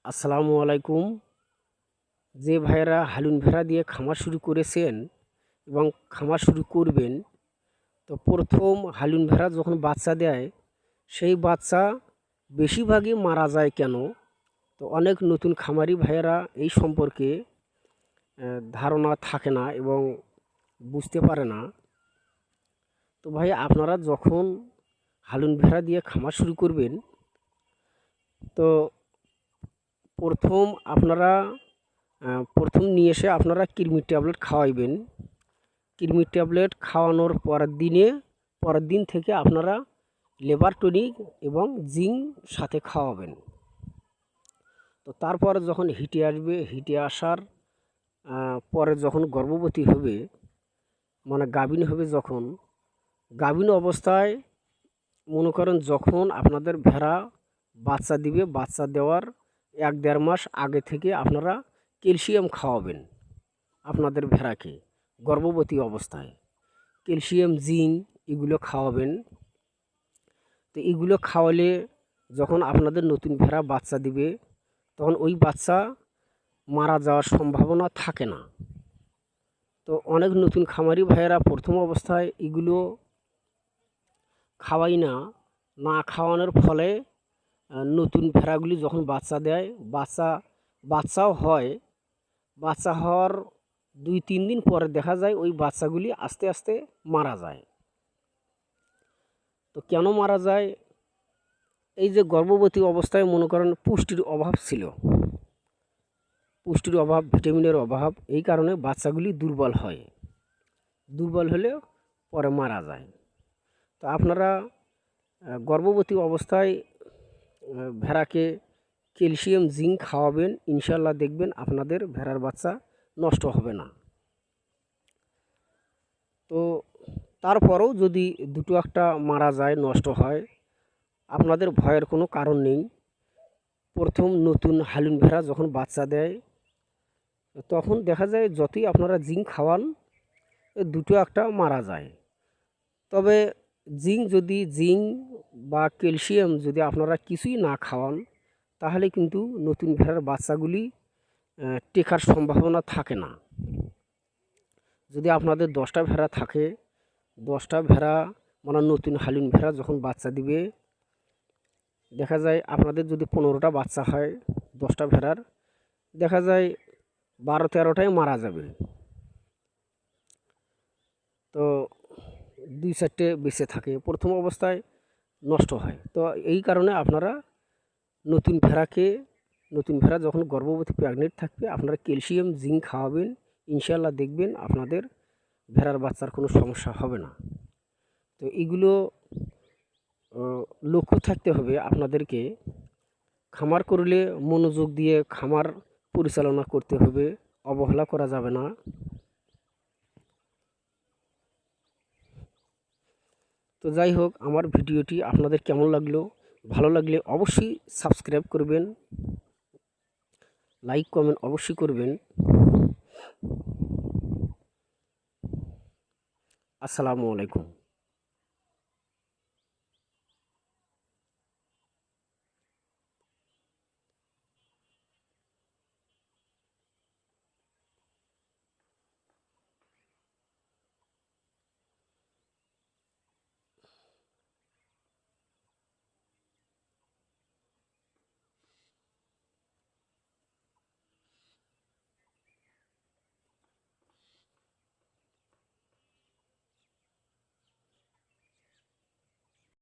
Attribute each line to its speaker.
Speaker 1: আসসালামু আলাইকুম। যে ভাইয়েরা হালুন ভেড়া দিয়ে খামার শুরু করেছেন এবং খামার শুরু করবেন, তো প্রথম হালুন ভেড়া যখন বাচ্চা দেয় সেই বাচ্চা বেশিরভাগই মারা যায় কেন? তো অনেক নতুন খামারি ভাইয়েরা এই সম্পর্কে ধারণা থাকে না এবং বুঝতে পারে না। তো ভাই, আপনারা যখন হালুন ভেড়া দিয়ে খামার শুরু করবেন, তো প্রথম আপনারা প্রথম নিয়ে এসে আপনারা কৃমির ট্যাবলেট খাওয়াইবেন। কৃমির ট্যাবলেট খাওয়ানোর পরের দিন থেকে আপনারা লেবার টনিক এবং জিঙ্ক সাথে খাওয়াবেন। তো তারপরে যখন হিটে আসবে, হিটে আসার পরে যখন গর্ভবতী হবে, মানে গাভিন হবে, যখন গাভিন অবস্থায় মনে করেন যখন আপনাদের ভেড়া বাচ্চা দিবে, বাচ্চা দেওয়ার 1-1.5 মাস আগে থেকে আপনারা ক্যালসিয়াম খাওয়াবেন আপনাদের ভেড়াকে। গর্ভবতী অবস্থায় ক্যালসিয়াম, জিঙ্ক এগুলো খাওয়াবেন। তো এগুলো খাওয়ালে যখন আপনাদের নতুন ভেড়া বাচ্চা দিবে, তখন ওই বাচ্চা মারা যাওয়ার সম্ভাবনা থাকে না। তো অনেক নতুন খামারি ভাইয়েরা প্রথম অবস্থায় এগুলো খাওয়াই না। না খাওয়ানোর ফলে নতুন ভেড়াগুলি যখন বাচ্চা দেয়, বাচ্চাও হয়, বাচ্চা হওয়ার 2-3 দিন পরে দেখা যায় ওই বাচ্চাগুলি আস্তে আস্তে মারা যায়। তো কেন মারা যায়? এই যে গর্ভবতী অবস্থায় মনে করেন পুষ্টির অভাব ছিল, পুষ্টির অভাব, ভিটামিনের অভাব, এই কারণে বাচ্চাগুলি দুর্বল হয়। দুর্বল হলে পরে মারা যায়। তো আপনারা গর্ভবতী অবস্থায় ভেড়াকে ক্যালসিয়াম, জিঙ্ক খাওয়াবেন। ইনশাল্লাহ দেখবেন আপনাদের ভেড়ার বাচ্চা নষ্ট হবে না। তো তারপরেও যদি দুটো একটা মারা যায়, নষ্ট হয়, আপনাদের ভয়ের কোনো কারণ নেই। প্রথম নতুন হালুন ভেড়া যখন বাচ্চা দেয়, তখন দেখা যায় যতই আপনারা জিঙ্ক খাওয়ান, দুটো একটা মারা যায়। তবে জিঙ্ক বা ক্যালসিয়াম যদি আপনারা কিছুই না খাওয়ান, তাহলে কিন্তু নতুন ভেড়ার বাচ্চাগুলি টেকার সম্ভাবনা থাকে না। যদি আপনাদের 10টা ভেড়া থাকে, 10টা ভেড়া মানে নতুন হালুন ভেড়া যখন বাচ্চা দিবে, দেখা যায় আপনাদের যদি 15টা বাচ্চা হয় 10টা ভেড়ার, দেখা যায় 12-13টাই মারা যাবে। তো 2-4টে বেঁচে থাকে, প্রথম অবস্থায় নষ্ট হয়। তো এই কারণে আপনারা নতুন ভেড়া যখন গর্ভবতী প্রেগনেন্ট থাকবে, আপনারা ক্যালসিয়াম, জিঙ্ক খাওয়াবেন। ইনশাল্লাহ দেখবেন আপনাদের ভেড়ার বাচ্চার কোনো সমস্যা হবে না। তো এগুলো লক্ষ্য থাকতে হবে আপনাদেরকে। খামার করলে মনোযোগ দিয়ে খামার পরিচালনা করতে হবে, অবহেলা করা যাবে না। তো যাই হোক, আমার ভিডিওটি আপনাদের কেমন লাগলো? ভালো লাগলে অবশ্যই সাবস্ক্রাইব করবেন, লাইক কমেন্ট অবশ্যই করবেন। আসসালামু আলাইকুম।